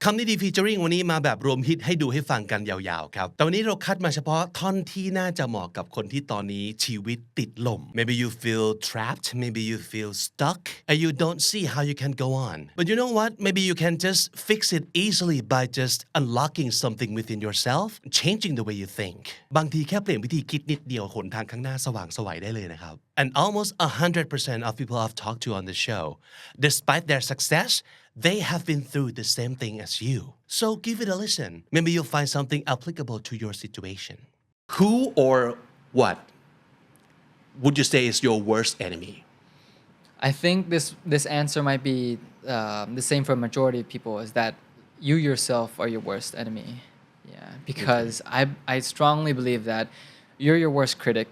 คำนี้ดีฟีเจอริงวันนี้มาแบบรวมฮิตให้ดูให้ฟังกันยาวๆครับแต่วันนี้เราคัดมาเฉพาะท่อนที่น่าจะเหมาะกับคนที่ตอนนี้ชีวิตติดลม maybe you feel trapped maybe you feel stuck and you don't see how you can go on but you know what maybe you can just fix it easily by just unlocking something within yourself changing the way you think บางทีแค่เปลี่ยนวิธีคิดนิดเดียวหนทางข้างหน้าสว่างไสวได้เลยนะครับ and almost 100% of people I've talked to on the show despite their success they have been through the same thing as you. So give it a listen. Maybe you'll find something applicable to your situation. Who or what would you say is your worst enemy? I think this answer might be the same for a majority of people is that you yourself are your worst enemy. Yeah, because I strongly believe that you're your worst critic.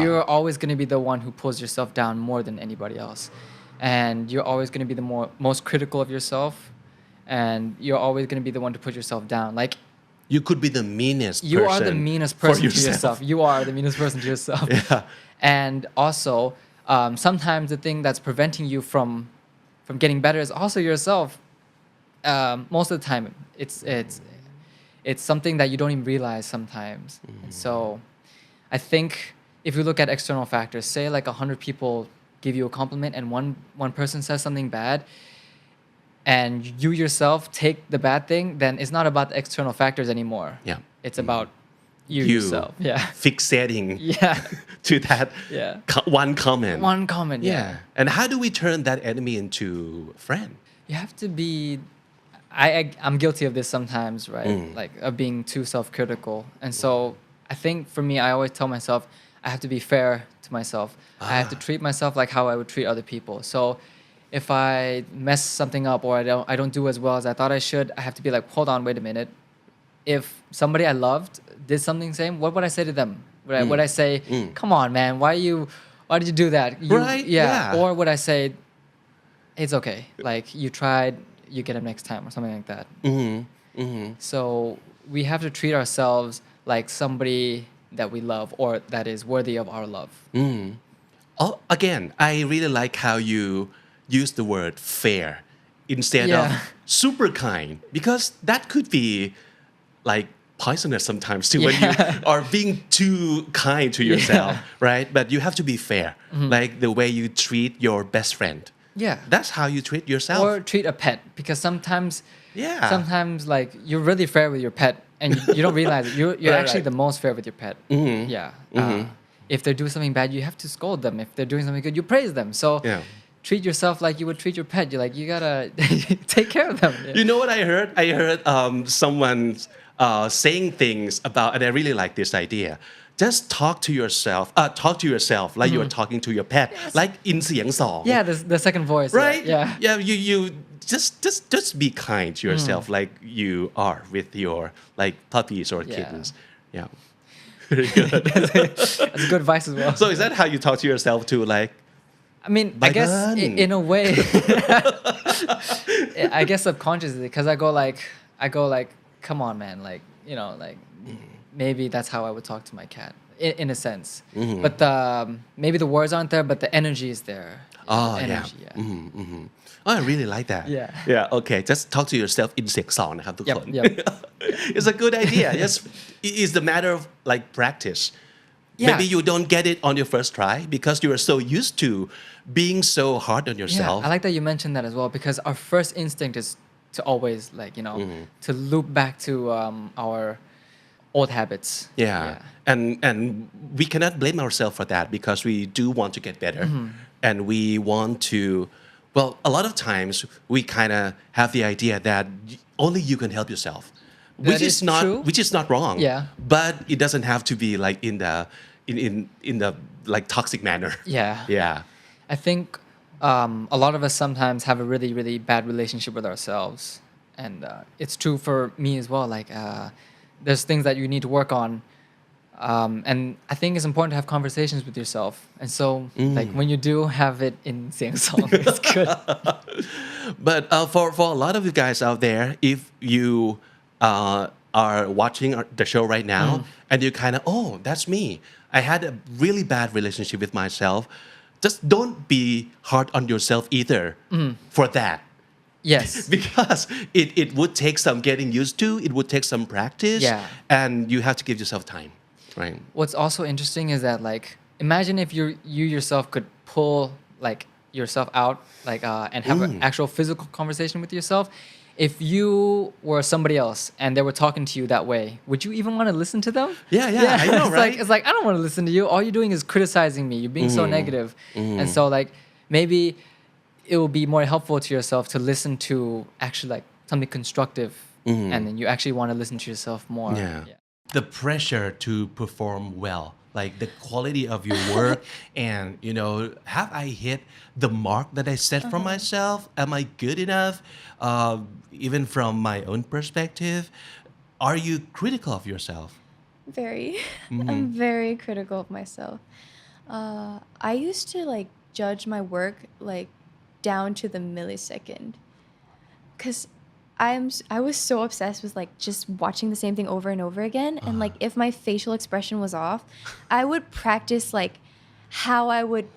You're always going to be the one who pulls yourself down more than anybody else.And you're always going to be the most critical of yourself, and you're always going to be the one to put yourself down. Like you could be the meanest. You are the meanest person to yourself. You are the meanest person to yourself. Yeah. And also, sometimes the thing that's preventing you from getting better is also yourself. Most of the time, it's something that you don't even realize sometimes. And so, I think if you look at external factors, say like 100 people.give you a compliment and one person says something bad and you yourself take the bad thing, then it's not about the external factors anymore. Yeah. It's about you yourself. Yeah. Fixating Yeah. to that one comment. One comment, yeah. And how do we turn that enemy into a friend? You have to be I'm guilty of this sometimes, right? Like of being too self-critical. And so I think for me I always tell myself I have to be fair to myself. I have to treat myself like how I would treat other people. So if I mess something up or I don't do as well as I thought I should, I have to be like, hold on, wait a minute. If somebody I loved did something same, what would I say to them? Would I say, come on, man, why did you do that? Right? Yeah. Or would I say, it's okay. Like you tried, you get it next time or something like that. So we have to treat ourselves like somebody that we love or that is worthy of our love. Oh, again, I really like how you use the word fair instead of super kind because that could be like poisonous sometimes too when you are being too kind to yourself, right? But you have to be fair, like the way you treat your best friend. Yeah. That's how you treat yourself. Or treat a pet because sometimes like you're really fair with your pet and you don't realize it. You're actually the most fair with your pet. If they do something bad, you have to scold them. If they're doing something good, you praise them. So treat yourself like you would treat your pet. You're like, you gotta take care of them. You know what I heard? I heard someone saying things about, and I really like this idea. Just talk to yourself like you are talking to your pet, like in เสียงสอง Yeah, the second voice. Right? Yeah. You just be kind to yourself like you are with your like puppies or kittens. Yeah. Very good. That's good advice as well. So is that how you talk to yourself too? Like, I mean, I guess in a way, I guess subconsciously, because I go like, come on, man, like, you know, like maybe that's how I would talk to my cat in a sense. But maybe the words aren't there, but the energy is there. Oh, energy, Oh, I really like that. Yeah. Okay. Just talk to yourself in เสียงสองนะครับทุกคน It's a good idea. Just it's a matter of like practice. Maybe you don't get it on your first try because you are so used to being so hard on yourself. I like that you mentioned that as well because our first instinct is to always like, you know, to loop back to our old habits. And we cannot blame ourselves for that because we do want to get better and we want to well a lot of times we kind of have the idea that only you can help yourself which is not wrong but it doesn't have to be like in the like toxic manner. I think a lot of us sometimes have a really really bad relationship with ourselves and it's true for me as well like there's things that you need to work on and I think it's important to have conversations with yourself and so like when you do have it in เสียงสอง it's good. But for a lot of you guys out there if you are watching the show right now and you kind of oh that's me I had a really bad relationship with myself just don't be hard on yourself either for that Yes. Because it would take some getting used to, it would take some practice, Yeah. and you have to give yourself time, right? What's also interesting is that like imagine if you yourself could pull like yourself out like and have an actual physical conversation with yourself. If you were somebody else and they were talking to you that way, would you even want to listen to them? Yeah, I know, right? It's like I don't want to listen to you. All you're doing is criticizing me. You're being so negative. And so like maybe it will be more helpful to yourself to listen to actually like something constructive, and then you actually want to listen to yourself more. Yeah. The pressure to perform well, like the quality of your work, and have I hit the mark that I set for myself? Am I good enough? Even from my own perspective, are you critical of yourself? Very. I'm very critical of myself. I used to like judge my work like down to the millisecond, because I was so obsessed with like just watching the same thing over and over again, and like if my facial expression was off, I would practice like how I would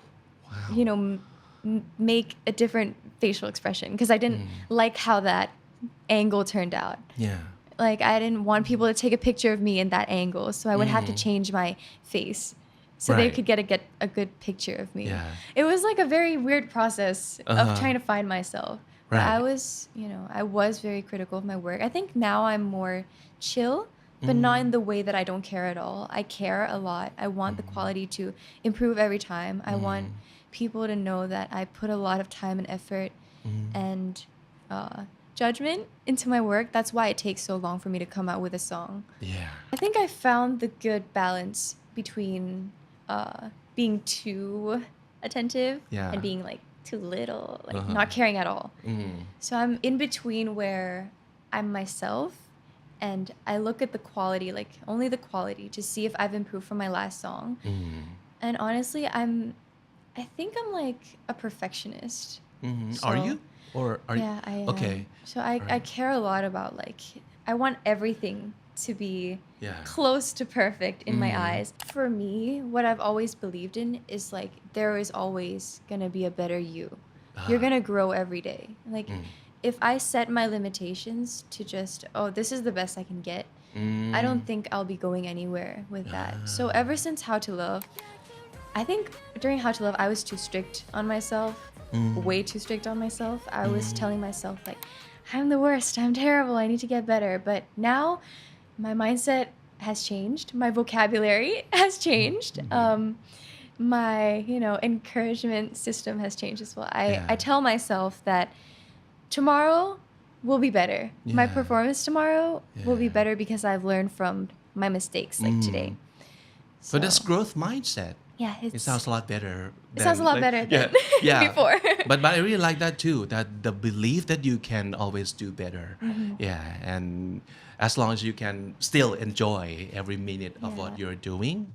make a different facial expression, because I didn't like how that angle turned out. Yeah. Like I didn't want people to take a picture of me in that angle, so I would have to change my face so they Right. could get a good picture of me. Yeah. It was like a very weird process of trying to find myself. But Right. I was very critical of my work. I think now I'm more chill, but not in the way that I don't care at all. I care a lot. I want the quality to improve every time. I want people to know that I put a lot of time and effort and judgment into my work. That's why it takes so long for me to come out with a song. Yeah. I think I found the good balance between being too attentive Yeah. and being like too little, like not caring at all. So I'm in between where I'm myself and I look at the quality, like only the quality, to see if I've improved from my last song. And honestly, I think I'm like a perfectionist. Are So- you? Or are Yeah, I am. Okay. So I care a lot about like, I want everything to be Yeah. close to perfect in my eyes. For me, what I've always believed in is like there is always gonna be a better you. You're gonna grow every day. Like if I set my limitations to just, oh, this is the best I can get, I don't think I'll be going anywhere with that. So ever since How to Love, I think during How to Love I was too strict on myself, way too strict on myself. I was telling myself like, I'm the worst, I'm terrible, I need to get better. But now my mindset has changed. My vocabulary has changed. My, encouragement system has changed as well. I tell myself that tomorrow will be better. My Yeah. performance tomorrow will be Yeah. better because I've learned from my mistakes like today. So that's growth mindset. Yeah, It sounds a lot better. It sounds a lot better than before. but I really like that too. That the belief that you can always do better. Yeah, and as long as you can still enjoy every minute of what you're doing.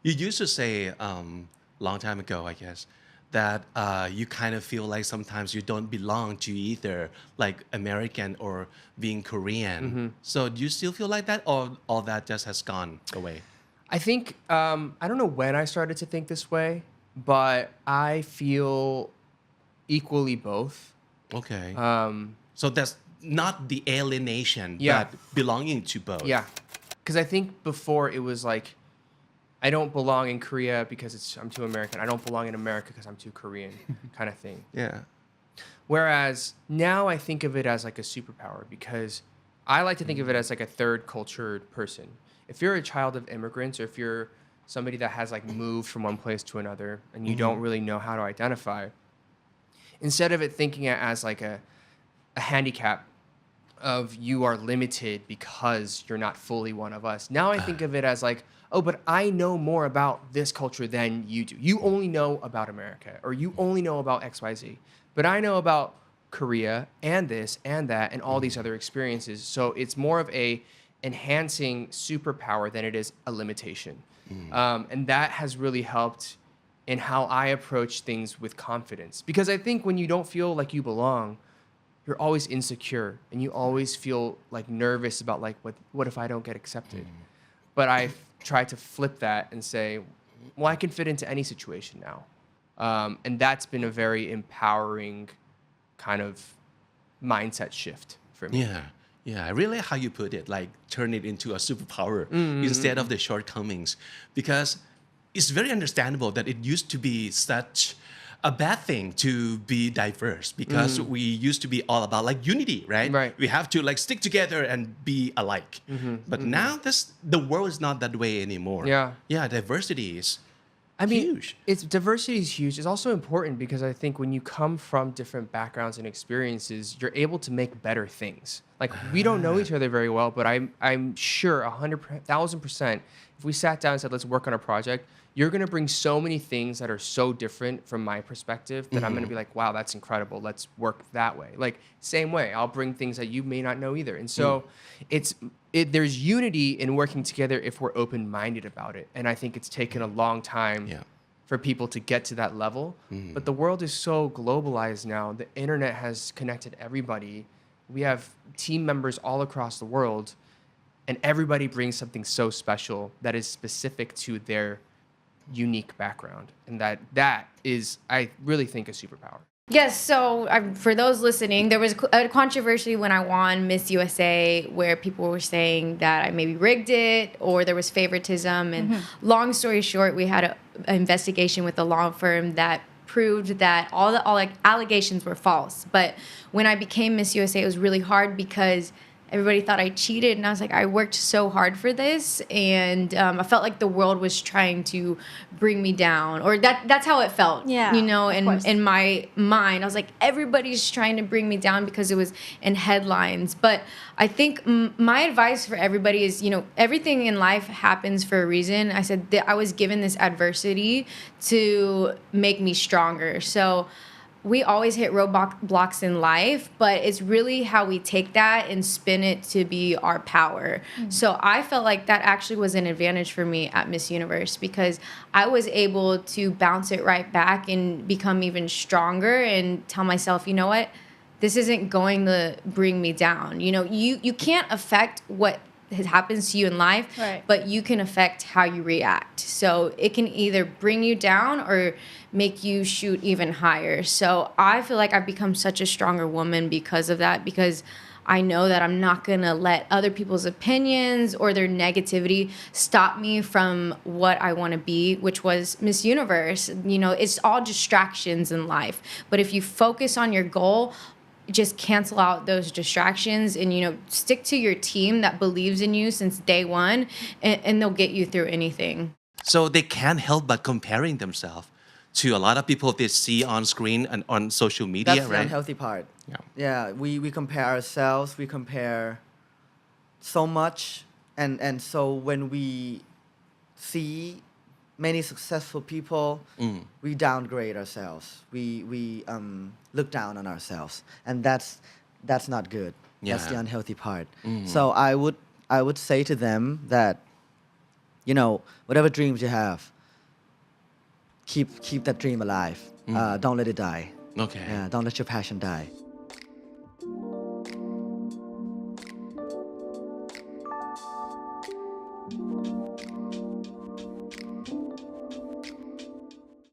You used to say long time ago, I guess, that you kind of feel like sometimes you don't belong to either like American or being Korean. So do you still feel like that, or all that just has gone away? I think, I don't know when I started to think this way, but I feel equally both. Okay. So that's not the alienation, Yeah. but belonging to both. Yeah. Because I think before it was like, I don't belong in Korea because I'm too American. I don't belong in America because I'm too Korean kind of thing. Yeah. Whereas now I think of it as like a superpower, because I like to think of it as like a third cultured person. If you're a child of immigrants, or if you're somebody that has like moved from one place to another and you don't really know how to identify, instead of it thinking it as like a handicap of you are limited because you're not fully one of us, now I think of it as like, oh, but I know more about this culture than you do. You only know about America, or you only know about XYZ. But I know about Korea and this and that and all these other experiences. So it's more of a enhancing superpower than it is a limitation. And that has really helped in how I approach things with confidence. Because I think when you don't feel like you belong, you're always insecure and you always feel like nervous about like, what if I don't get accepted? But I try to flip that and say, well, I can fit into any situation now. And that's been a very empowering kind of mindset shift for me. Yeah, I really like how you put it, like turn it into a superpower instead of the shortcomings. Because it's very understandable that it used to be such a bad thing to be diverse because we used to be all about like unity, right? Right. We have to like stick together and be alike. But now the world is not that way anymore. Yeah, diversity is huge. It's diversity is huge. It's also important because I think when you come from different backgrounds and experiences, you're able to make better things. Like we don't know each other very well, but I'm sure 100,000% if we sat down and said let's work on a project, you're going to bring so many things that are so different from my perspective that I'm going to be like, wow, that's incredible. Let's work that way. Like same way, I'll bring things that you may not know either. And so there's unity in working together if we're open-minded about it. And I think it's taken a long time for people to get to that level. But the world is so globalized now. The internet has connected everybody. We have team members all across the world, and everybody brings something so special that is specific to their unique background. And that is, I really think, a superpower. Yes, so for those listening, there was a controversy when I won Miss USA where people were saying that I maybe rigged it or there was favoritism. And long story short, we had an investigation with a law firm that proved that all like allegations were false. But when I became Miss USA, it was really hard because everybody thought I cheated, and I was like, I worked so hard for this, and I felt like the world was trying to bring me down, or that's how it felt. You know, and in my mind, I was like, everybody's trying to bring me down because it was in headlines. But I think my advice for everybody is, you know, everything in life happens for a reason. I said that I was given this adversity to make me stronger. So we always hit roadblocks in life, but it's really how we take that and spin it to be our power. So I felt like that actually was an advantage for me at Miss Universe because I was able to bounce it right back and become even stronger and tell myself, you know what, this isn't going to bring me down. You know, you can't affect what happens to you in life, but you can affect how you react. So it can either bring you down or make you shoot even higher. So I feel like I've become such a stronger woman because of that, because I know that I'm not going to let other people's opinions or their negativity stop me from what I want to be, which was Miss Universe. You know, it's all distractions in life. But if you focus on your goal, just cancel out those distractions and, you know, stick to your team that believes in you since day one, and they'll get you through anything. So they can't help but comparing themselves to a lot of people they see on screen and on social media, That's right? the unhealthy part. Yeah, we compare ourselves, we compare so much, and so when we see many successful people, we downgrade ourselves. We look down on ourselves, and that's not good. That's the unhealthy part. So I would say to them that, you know, whatever dreams you have, keep that dream alive. Don't let it die. Okay. Yeah, don't let your passion die.